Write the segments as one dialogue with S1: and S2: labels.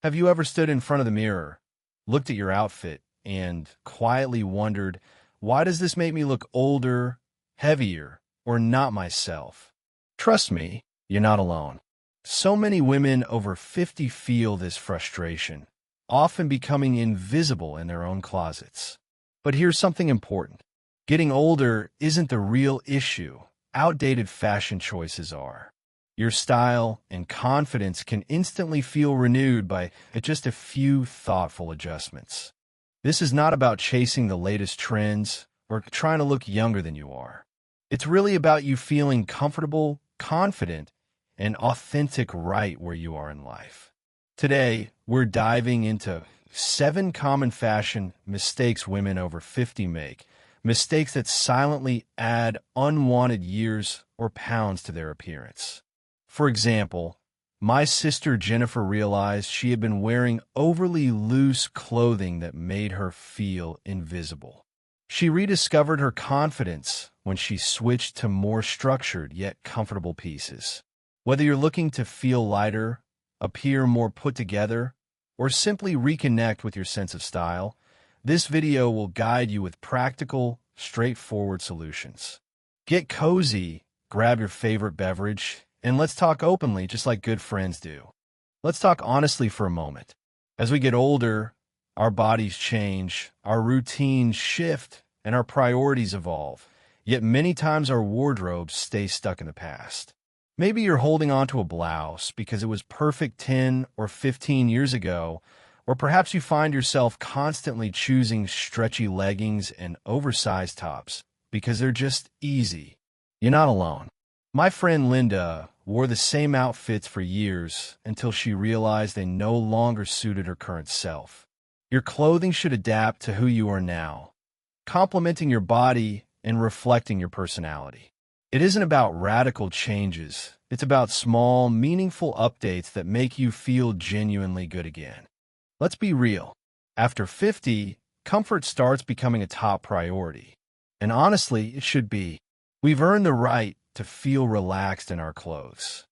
S1: Have you ever stood in front of the mirror, looked at your outfit, and quietly wondered, why does this make me look older, heavier, or not myself? Trust me, you're not alone. So many women over 50 feel this frustration, often becoming invisible in their own closets. But here's something important. Getting older isn't the real issue. Outdated fashion choices are. Your style and confidence can instantly feel renewed by just a few thoughtful adjustments. This is not about chasing the latest trends or trying to look younger than you are. It's really about you feeling comfortable, confident, and authentic right where you are in life. Today, we're diving into 7 common fashion mistakes women over 50 make, mistakes that silently add unwanted years or pounds to their appearance. For example, my sister Jennifer realized she had been wearing overly loose clothing that made her feel invisible. She rediscovered her confidence when she switched to more structured yet comfortable pieces. Whether you're looking to feel lighter, appear more put together, or simply reconnect with your sense of style, this video will guide you with practical, straightforward solutions. Get cozy, grab your favorite beverage, and let's talk openly just like good friends do. Let's talk honestly for a moment. As we get older, our bodies change, our routines shift, and our priorities evolve. Yet many times our wardrobes stay stuck in the past. Maybe you're holding on to a blouse because it was perfect 10 or 15 years ago, or perhaps you find yourself constantly choosing stretchy leggings and oversized tops because they're just easy. You're not alone. My friend Linda wore the same outfits for years until she realized they no longer suited her current self. Your clothing should adapt to who you are now, complementing your body and reflecting your personality. It isn't about radical changes. It's about small, meaningful updates that make you feel genuinely good again. Let's be real. After 50, comfort starts becoming a top priority. And honestly, it should be. We've earned the right to feel relaxed in our clothes.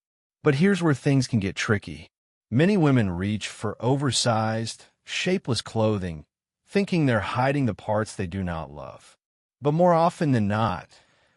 S1: But here's where things can get tricky. Many women reach for oversized, shapeless clothing, thinking they're hiding the parts they do not love. But more often than not,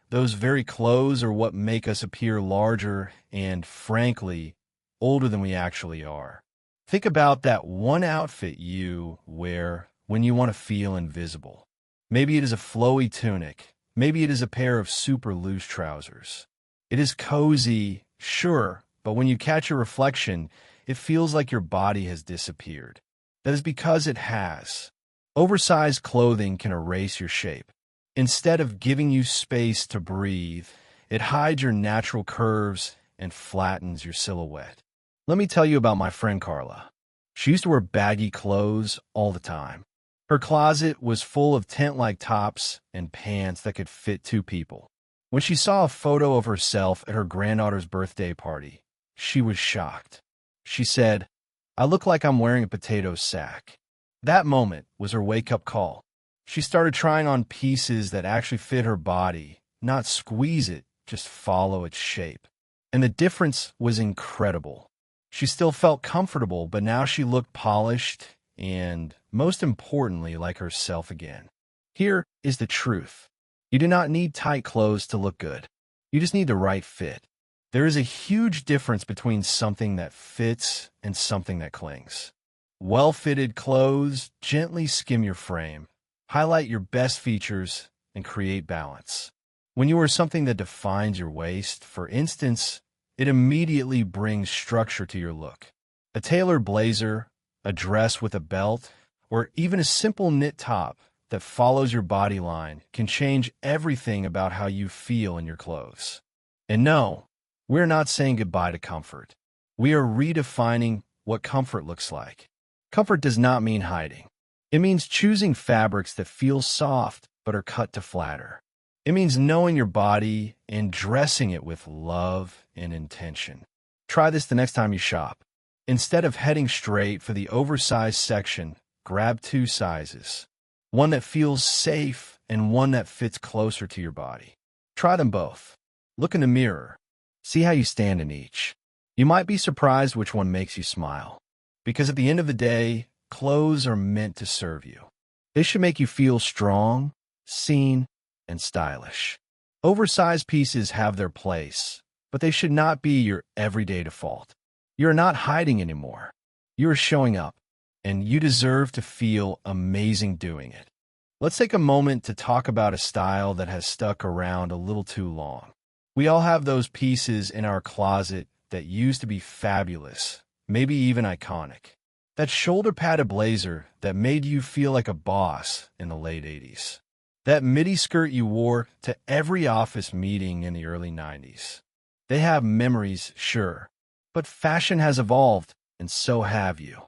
S1: those very clothes are what make us appear larger and, frankly, older than we actually are. Think about that one outfit you wear when you want to feel invisible. Maybe it is a flowy tunic. Maybe it is a pair of super loose trousers. It is cozy, sure, but when you catch your reflection, it feels like your body has disappeared. That is because it has. Oversized clothing can erase your shape. Instead of giving you space to breathe, it hides your natural curves and flattens your silhouette. Let me tell you about my friend Carla. She used to wear baggy clothes all the time. Her closet was full of tent-like tops and pants that could fit 2 people. When she saw a photo of herself at her granddaughter's birthday party, she was shocked. She said, "I look like I'm wearing a potato sack." That moment was her wake-up call. She started trying on pieces that actually fit her body, not squeeze it, just follow its shape. And the difference was incredible. She still felt comfortable, but now she looked polished and, most importantly, like herself again. Here is the truth. You do not need tight clothes to look good. You just need the right fit. There is a huge difference between something that fits and something that clings. Well-fitted clothes gently skim your frame, highlight your best features, and create balance. When you wear something that defines your waist, for instance, it immediately brings structure to your look. A tailored blazer, a dress with a belt, or even a simple knit top that follows your body line can change everything about how you feel in your clothes. And no, we're not saying goodbye to comfort. We are redefining what comfort looks like. Comfort does not mean hiding. It means choosing fabrics that feel soft but are cut to flatter. It means knowing your body and dressing it with love and intention. Try this the next time you shop. Instead of heading straight for the oversized section, grab 2 sizes. One that feels safe and one that fits closer to your body. Try them both. Look in the mirror. See how you stand in each. You might be surprised which one makes you smile. Because at the end of the day, clothes are meant to serve you. They should make you feel strong, seen, and stylish. Oversized pieces have their place, but they should not be your everyday default. You're not hiding anymore. You're showing up, and you deserve to feel amazing doing it. Let's take a moment to talk about a style that has stuck around a little too long. We all have those pieces in our closet that used to be fabulous, maybe even iconic. That shoulder-padded blazer that made you feel like a boss in the late 80s. That midi skirt you wore to every office meeting in the early 90s. They have memories, sure, but fashion has evolved, and so have you.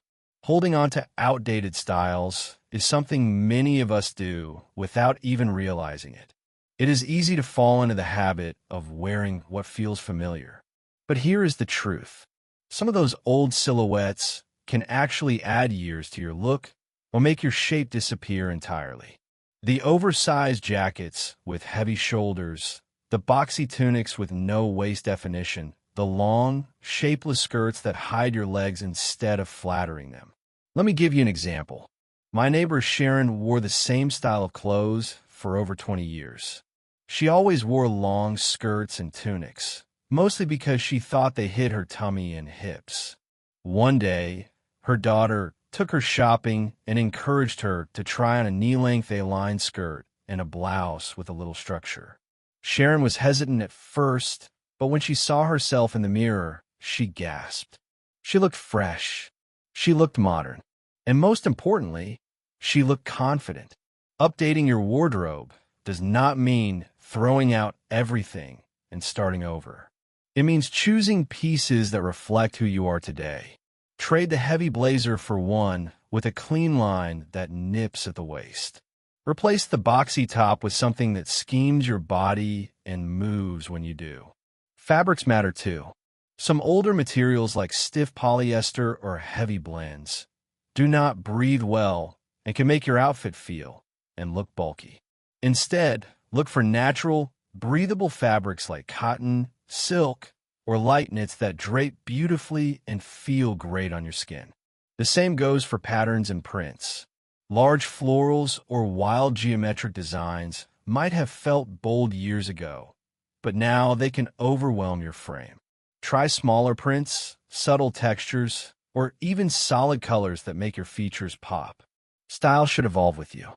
S1: Holding on to outdated styles is something many of us do without even realizing it. It is easy to fall into the habit of wearing what feels familiar. But here is the truth. Some of those old silhouettes can actually add years to your look or make your shape disappear entirely. The oversized jackets with heavy shoulders, the boxy tunics with no waist definition, the long, shapeless skirts that hide your legs instead of flattering them. Let me give you an example. My neighbor Sharon wore the same style of clothes for over 20 years. She always wore long skirts and tunics, mostly because she thought they hid her tummy and hips. One day, her daughter took her shopping and encouraged her to try on a knee-length A-line skirt and a blouse with a little structure. Sharon was hesitant at first, but when she saw herself in the mirror, she gasped. She looked fresh. She looked modern. And most importantly, she looked confident. Updating your wardrobe does not mean throwing out everything and starting over. It means choosing pieces that reflect who you are today. Trade the heavy blazer for one with a clean line that nips at the waist. Replace the boxy top with something that schemes your body and moves when you do. Fabrics matter too. Some older materials like stiff polyester or heavy blends do not breathe well and can make your outfit feel and look bulky. Instead, look for natural, breathable fabrics like cotton, silk, or light knits that drape beautifully and feel great on your skin. The same goes for patterns and prints. Large florals or wild geometric designs might have felt bold years ago, but now they can overwhelm your frame. Try smaller prints, subtle textures, or even solid colors that make your features pop. Style should evolve with you.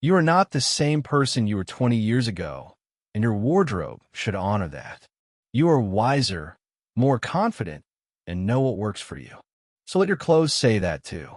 S1: You are not the same person you were 20 years ago, and your wardrobe should honor that. You are wiser, more confident, and know what works for you. So let your clothes say that too.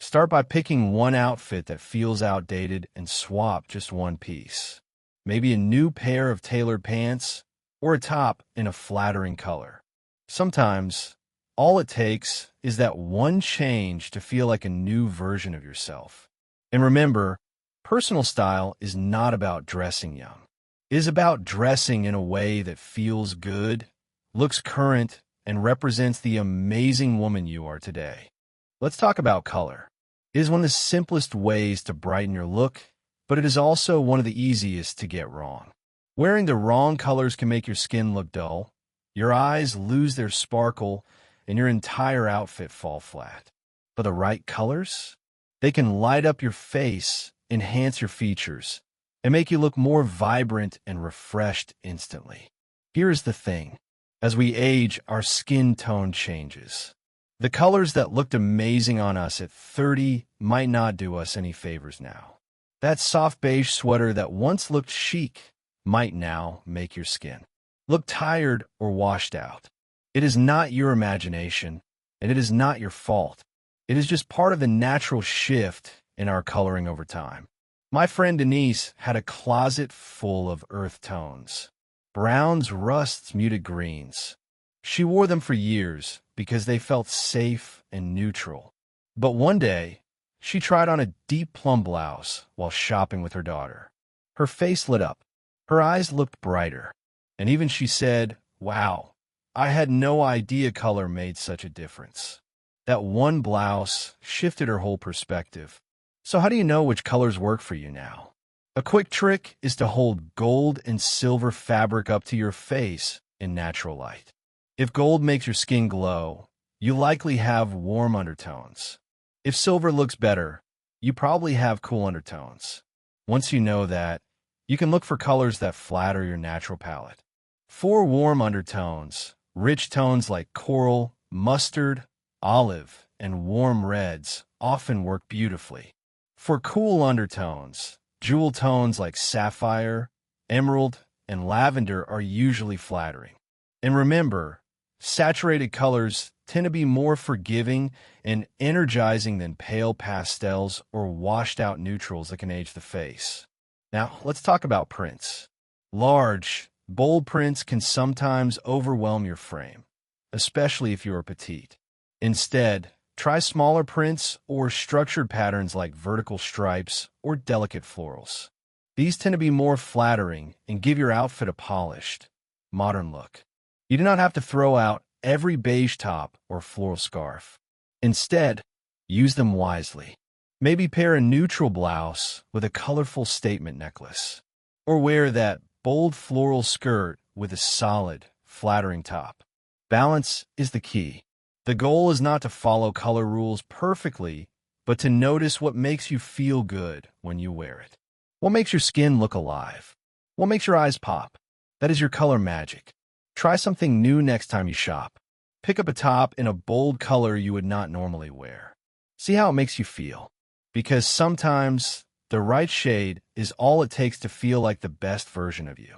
S1: Start by picking one outfit that feels outdated and swap just one piece. Maybe a new pair of tailored pants or a top in a flattering color. Sometimes, all it takes is that one change to feel like a new version of yourself. And remember, personal style is not about dressing young. It is about dressing in a way that feels good, looks current, and represents the amazing woman you are today. Let's talk about color. It is one of the simplest ways to brighten your look, but it is also one of the easiest to get wrong. Wearing the wrong colors can make your skin look dull, your eyes lose their sparkle, and your entire outfit fall flat. But the right colors? They can light up your face, enhance your features, and make you look more vibrant and refreshed instantly. Here's the thing. As we age, our skin tone changes. The colors that looked amazing on us at 30 might not do us any favors now. That soft beige sweater that once looked chic might now make your skin look tired or washed out. It is not your imagination, and it is not your fault. It is just part of the natural shift in our coloring over time. My friend Denise had a closet full of earth tones. Browns, rusts, muted greens. She wore them for years because they felt safe and neutral. But one day, she tried on a deep plum blouse while shopping with her daughter. Her face lit up. Her eyes looked brighter. And even she said, "Wow, I had no idea color made such a difference." That one blouse shifted her whole perspective. So how do you know which colors work for you now? A quick trick is to hold gold and silver fabric up to your face in natural light. If gold makes your skin glow, you likely have warm undertones. If silver looks better, you probably have cool undertones. Once you know that, you can look for colors that flatter your natural palette. For warm undertones, rich tones like coral, mustard, olive, and warm reds often work beautifully. For cool undertones, jewel tones like sapphire, emerald, and lavender are usually flattering. And remember, saturated colors tend to be more forgiving and energizing than pale pastels or washed-out neutrals that can age the face. Now, let's talk about prints. Large, bold prints can sometimes overwhelm your frame, especially if you are petite. Instead, try smaller prints or structured patterns like vertical stripes or delicate florals. These tend to be more flattering and give your outfit a polished, modern look. You do not have to throw out every beige top or floral scarf. Instead, use them wisely. Maybe pair a neutral blouse with a colorful statement necklace, or wear that bold floral skirt with a solid, flattering top. Balance is the key. The goal is not to follow color rules perfectly, but to notice what makes you feel good when you wear it. What makes your skin look alive? What makes your eyes pop? That is your color magic. Try something new next time you shop. Pick up a top in a bold color you would not normally wear. See how it makes you feel. Because sometimes the right shade is all it takes to feel like the best version of you.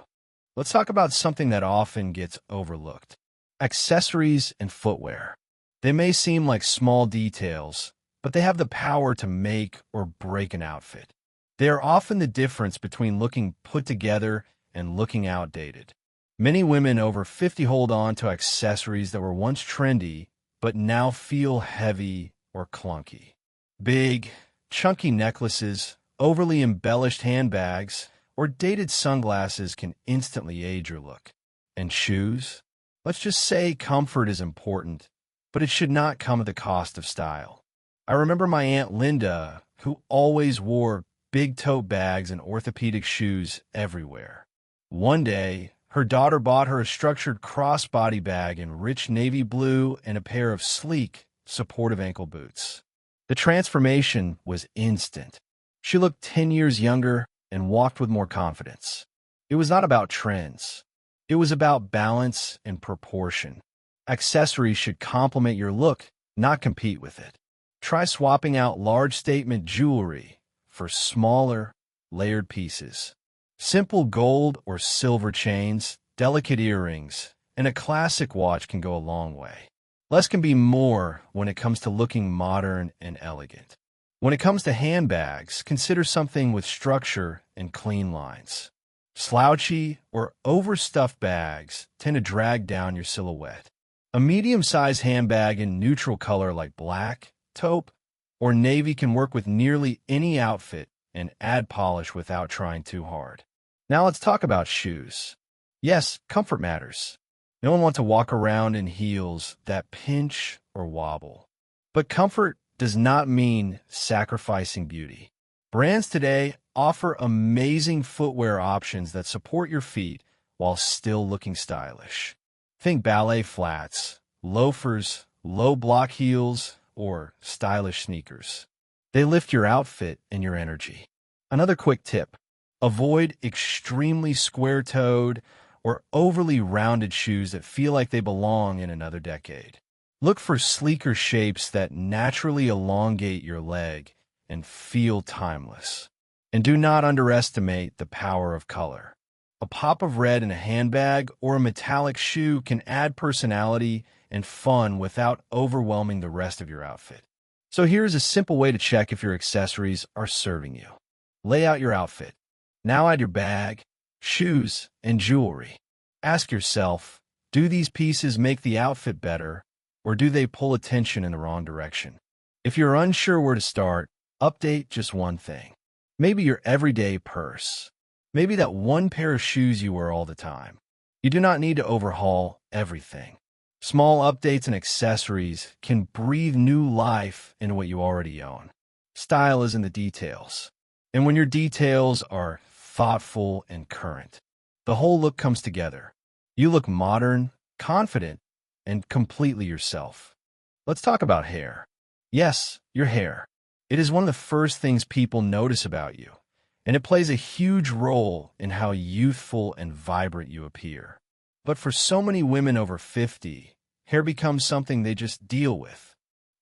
S1: Let's talk about something that often gets overlooked. Accessories and footwear. They may seem like small details, but they have the power to make or break an outfit. They are often the difference between looking put together and looking outdated. Many women over 50 hold on to accessories that were once trendy, but now feel heavy or clunky. Big, chunky necklaces, overly embellished handbags, or dated sunglasses can instantly age your look. And shoes? Let's just say comfort is important, but it should not come at the cost of style. I remember my Aunt Linda, who always wore big tote bags and orthopedic shoes everywhere. One day, her daughter bought her a structured crossbody bag in rich navy blue and a pair of sleek, supportive ankle boots. The transformation was instant. She looked 10 years younger and walked with more confidence. It was not about trends. It was about balance and proportion. Accessories should complement your look, not compete with it. Try swapping out large statement jewelry for smaller, layered pieces. Simple gold or silver chains, delicate earrings, and a classic watch can go a long way. Less can be more when it comes to looking modern and elegant. When it comes to handbags, consider something with structure and clean lines. Slouchy or overstuffed bags tend to drag down your silhouette. A medium-sized handbag in neutral color like black, taupe, or navy can work with nearly any outfit and add polish without trying too hard. Now let's talk about shoes. Yes, comfort matters. No one wants to walk around in heels that pinch or wobble. But comfort does not mean sacrificing beauty. Brands today offer amazing footwear options that support your feet while still looking stylish. Think ballet flats, loafers, low block heels, or stylish sneakers. They lift your outfit and your energy. Another quick tip: avoid extremely square-toed or overly rounded shoes that feel like they belong in another decade. Look for sleeker shapes that naturally elongate your leg and feel timeless. And do not underestimate the power of color. A pop of red in a handbag or a metallic shoe can add personality and fun without overwhelming the rest of your outfit. So here's a simple way to check if your accessories are serving you. Lay out your outfit. Now add your bag, shoes, and jewelry. Ask yourself, do these pieces make the outfit better, or do they pull attention in the wrong direction? If you're unsure where to start, update just one thing. Maybe your everyday purse. Maybe that one pair of shoes you wear all the time. You do not need to overhaul everything. Small updates and accessories can breathe new life into what you already own. Style is in the details. And when your details are thoughtful and current, the whole look comes together. You look modern, confident, and completely yourself. Let's talk about hair. Yes, your hair. It is one of the first things people notice about you, and it plays a huge role in how youthful and vibrant you appear. But for so many women over 50, hair becomes something they just deal with.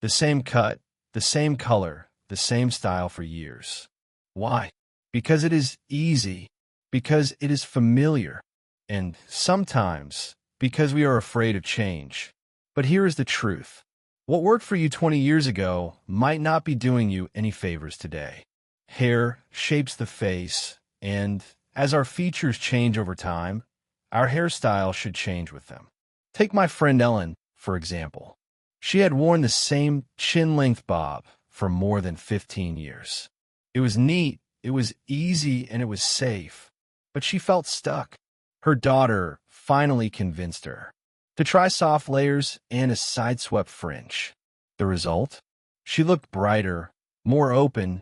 S1: The same cut, the same color, the same style for years. Why? Because it is easy, because it is familiar, and sometimes because we are afraid of change. But here is the truth. What worked for you 20 years ago might not be doing you any favors today. Hair shapes the face, and as our features change over time, our hairstyle should change with them. Take my friend Ellen, for example. She had worn the same chin-length bob for more than 15 years. It was neat, it was easy, and it was safe, but she felt stuck. Her daughter finally convinced her to try soft layers and a side-swept fringe. The result? She looked brighter, more open,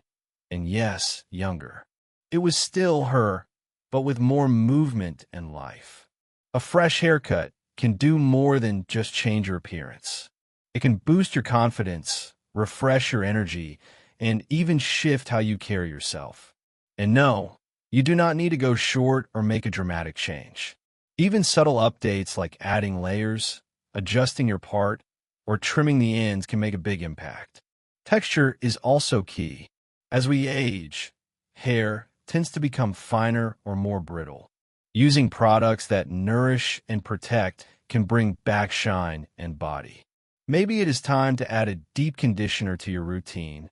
S1: and yes, younger. It was still her, but with more movement and life. A fresh haircut can do more than just change your appearance. It can boost your confidence, refresh your energy, and even shift how you carry yourself. And no, you do not need to go short or make a dramatic change. Even subtle updates like adding layers, adjusting your part, or trimming the ends can make a big impact. Texture is also key. As we age, hair tends to become finer or more brittle. Using products that nourish and protect can bring back shine and body. Maybe it is time to add a deep conditioner to your routine,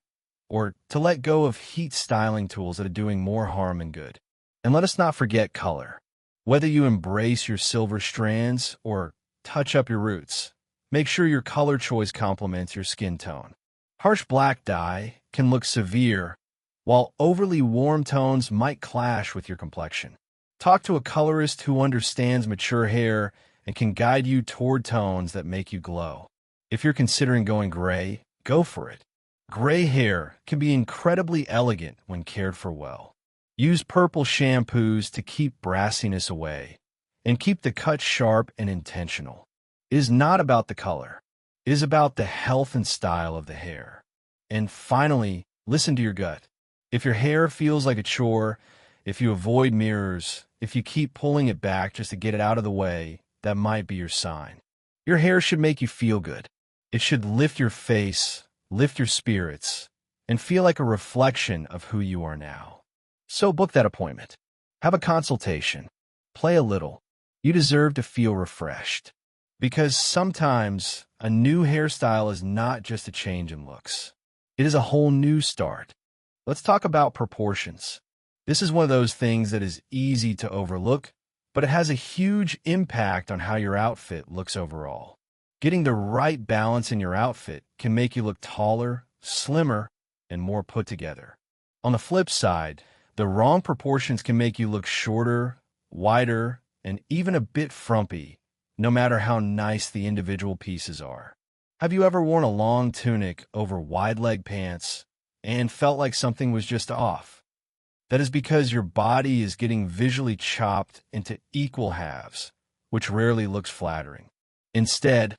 S1: or to let go of heat styling tools that are doing more harm than good. And let us not forget color. Whether you embrace your silver strands or touch up your roots, make sure your color choice complements your skin tone. Harsh black dye can look severe, while overly warm tones might clash with your complexion. Talk to a colorist who understands mature hair and can guide you toward tones that make you glow. If you're considering going gray, go for it. Gray hair can be incredibly elegant when cared for well. Use purple shampoos to keep brassiness away and keep the cut sharp and intentional. It is not about the color. It is about the health and style of the hair. And finally, listen to your gut. If your hair feels like a chore, if you avoid mirrors, if you keep pulling it back just to get it out of the way, that might be your sign. Your hair should make you feel good. It should lift your face, lift your spirits, and feel like a reflection of who you are now. So book that appointment. Have a consultation. Play a little. You deserve to feel refreshed. Because sometimes a new hairstyle is not just a change in looks. It is a whole new start. Let's talk about proportions. This is one of those things that is easy to overlook, but it has a huge impact on how your outfit looks overall. Getting the right balance in your outfit can make you look taller, slimmer, and more put together. On the flip side, the wrong proportions can make you look shorter, wider, and even a bit frumpy, no matter how nice the individual pieces are. Have you ever worn a long tunic over wide leg pants and felt like something was just off? That is because your body is getting visually chopped into equal halves, which rarely looks flattering. Instead,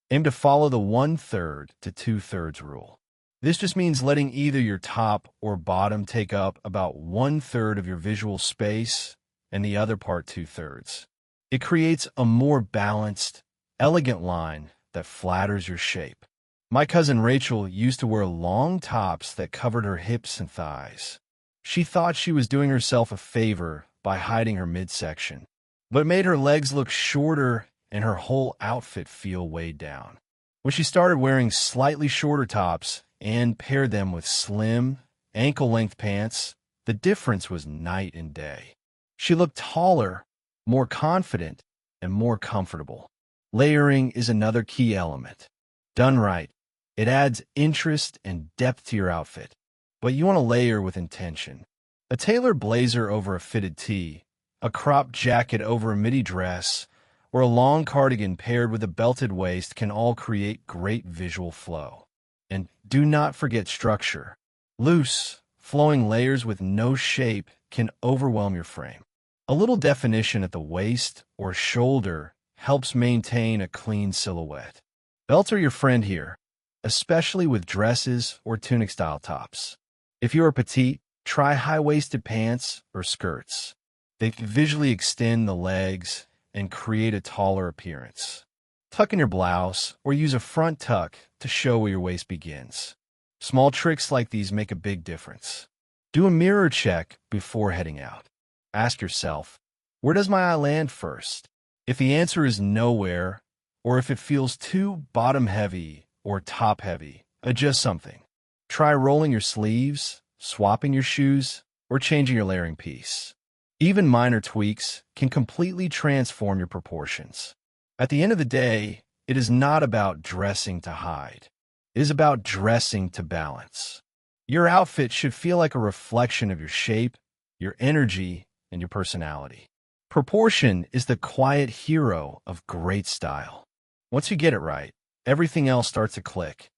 S1: aim to follow the 1/3 to 2/3 rule. This just means letting either your top or bottom take up about 1/3 of your visual space and the other part 2/3. It creates a more balanced, elegant line that flatters your shape. My cousin Rachel used to wear long tops that covered her hips and thighs. She thought she was doing herself a favor by hiding her midsection, but it made her legs look shorter and her whole outfit feel weighed down. When she started wearing slightly shorter tops and paired them with slim, ankle-length pants, the difference was night and day. She looked taller, more confident, and more comfortable. Layering is another key element. Done right, it adds interest and depth to your outfit, but you want to layer with intention. A tailored blazer over a fitted tee, a cropped jacket over a midi dress, or a long cardigan paired with a belted waist can all create great visual flow. And do not forget structure. Loose, flowing layers with no shape can overwhelm your frame. A little definition at the waist or shoulder helps maintain a clean silhouette. Belts are your friend here. especially with dresses or tunic-style tops. If you are petite, try high-waisted pants or skirts. They visually extend the legs and create a taller appearance. Tuck in your blouse or use a front tuck to show where your waist begins. Small tricks like these make a big difference. Do a mirror check before heading out. Ask yourself, where does my eye land first? If the answer is nowhere, or if it feels too bottom-heavy or top-heavy, adjust something. Try rolling your sleeves, swapping your shoes, or changing your layering piece. Even minor tweaks can completely transform your proportions. At the end of the day, it is not about dressing to hide. It is about dressing to balance. Your outfit should feel like a reflection of your shape, your energy, and your personality. Proportion is the quiet hero of great style. Once you get it right, everything else starts to click.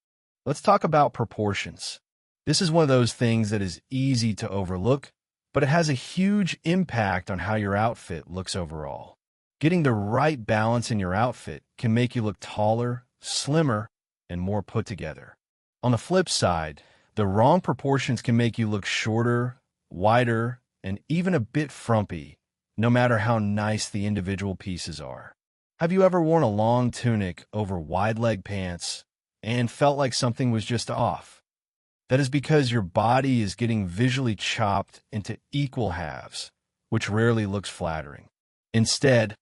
S1: Let's talk about proportions. This is one of those things that is easy to overlook, but it has a huge impact on how your outfit looks overall. Getting the right balance in your outfit can make you look taller, slimmer, and more put together. On the flip side, the wrong proportions can make you look shorter, wider, and even a bit frumpy, no matter how nice the individual pieces are. Have you ever worn a long tunic over wide-leg pants and felt like something was just off? That is because your body is getting visually chopped into equal halves, which rarely looks flattering. Instead,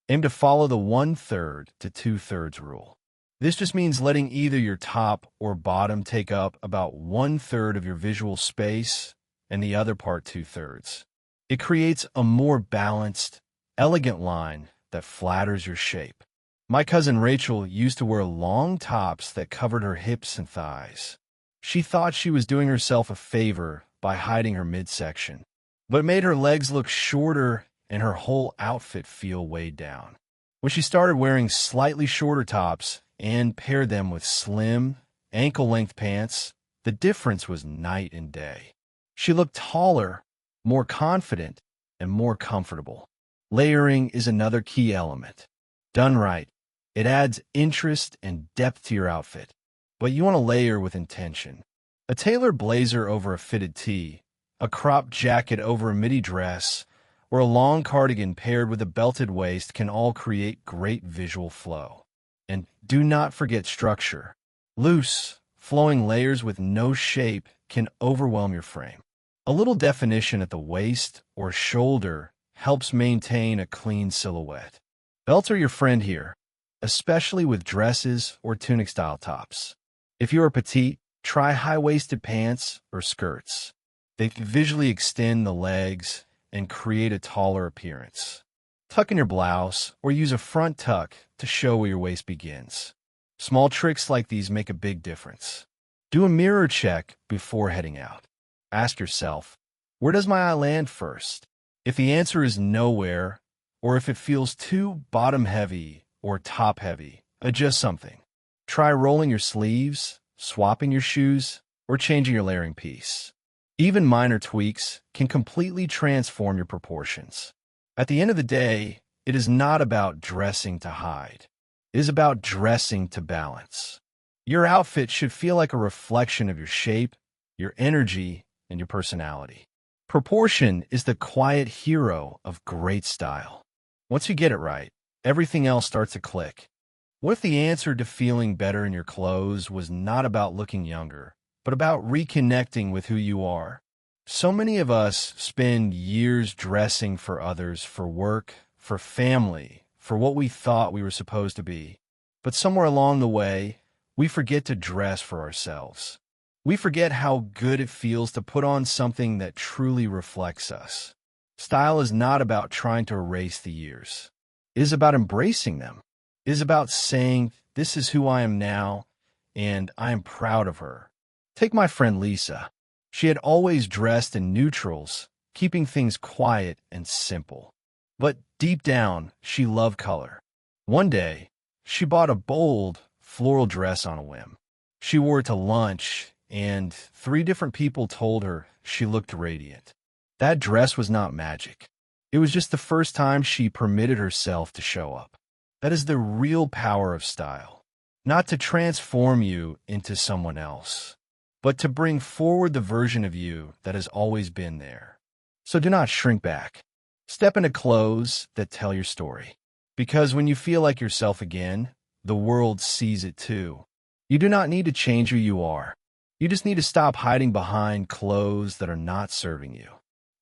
S1: aim to follow the 1/3 to 2/3 rule. This just means letting either your top or bottom take up about 1/3 of your visual space and the other part 2/3. It creates a more balanced, elegant line that flatters your shape. My cousin Rachel used to wear long tops that covered her hips and thighs. She thought she was doing herself a favor by hiding her midsection, but it made her legs look shorter and her whole outfit feel weighed down. When she started wearing slightly shorter tops and paired them with slim, ankle-length pants, the difference was night and day. She looked taller, more confident, and more comfortable. Layering is another key element. Done right, it adds interest and depth to your outfit, but you want to layer with intention. A tailored blazer over a fitted tee, a cropped jacket over a midi dress, or a long cardigan paired with a belted waist can all create great visual flow. And do not forget structure. Loose, flowing layers with no shape can overwhelm your frame. A little definition at the waist or shoulder helps maintain a clean silhouette. Belts are your friend here, especially with dresses or tunic-style tops. If you are petite, try high-waisted pants or skirts. They visually extend the legs and create a taller appearance. Tuck in your blouse or use a front tuck to show where your waist begins. Small tricks like these make a big difference. Do a mirror check before heading out. Ask yourself, where does my eye land first? If the answer is nowhere, or if it feels too bottom-heavy or top-heavy, adjust something. Try rolling your sleeves, swapping your shoes, or changing your layering piece. Even minor tweaks can completely transform your proportions. At the end of the day, it is not about dressing to hide. It is about dressing to balance. Your outfit should feel like a reflection of your shape, your energy, and your personality. Proportion is the quiet hero of great style. Once you get it right, everything else starts to click. What if the answer to feeling better in your clothes was not about looking younger, but about reconnecting with who you are? So many of us spend years dressing for others, for work, for family, for what we thought we were supposed to be. But somewhere along the way, we forget to dress for ourselves. We forget how good it feels to put on something that truly reflects us. Style is not about trying to erase the years. It is about embracing them. It is about saying, this is who I am now, and I am proud of her. Take my friend Lisa. She had always dressed in neutrals, keeping things quiet and simple. But deep down, she loved color. One day, she bought a bold, floral dress on a whim. She wore it to lunch, and 3 different people told her she looked radiant. That dress was not magic. It was just the first time she permitted herself to show up. That is the real power of style. not to transform you into someone else, but to bring forward the version of you that has always been there. So do not shrink back. Step into clothes that tell your story. Because when you feel like yourself again, the world sees it too. You do not need to change who you are. You just need to stop hiding behind clothes that are not serving you.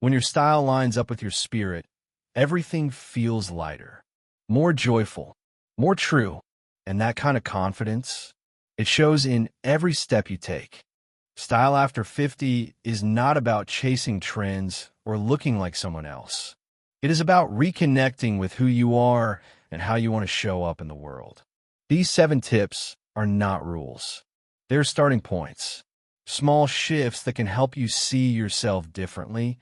S1: When your style lines up with your spirit, everything feels lighter, more joyful, more true. And that kind of confidence, it shows in every step you take. Style after 50 is not about chasing trends or looking like someone else. It is about reconnecting with who you are and how you want to show up in the world. These 7 tips are not rules. They're starting points. Small shifts that can help you see yourself differently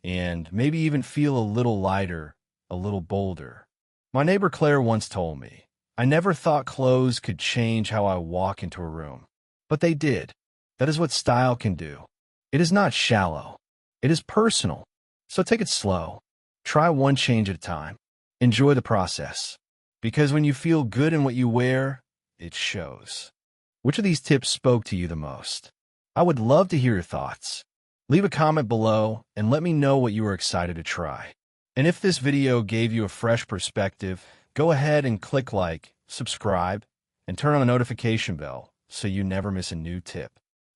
S1: and maybe even feel a little lighter, a little bolder. My neighbor Claire once told me, I never thought clothes could change how I walk into a room, but they did. That is what style can do. It is not shallow. It is personal. So take it slow. Try one change at a time. Enjoy the process. Because when you feel good in what you wear, it shows. Which of these tips spoke to you the most? I would love to hear your thoughts. Leave a comment below and let me know what you are excited to try. And if this video gave you a fresh perspective, go ahead and click like, subscribe, and turn on the notification bell so you never miss a new tip.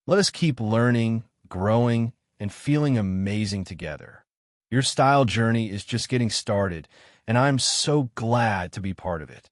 S1: Let us keep learning, growing, and feeling amazing together. Your style journey is just getting started, and I'm so glad to be part of it.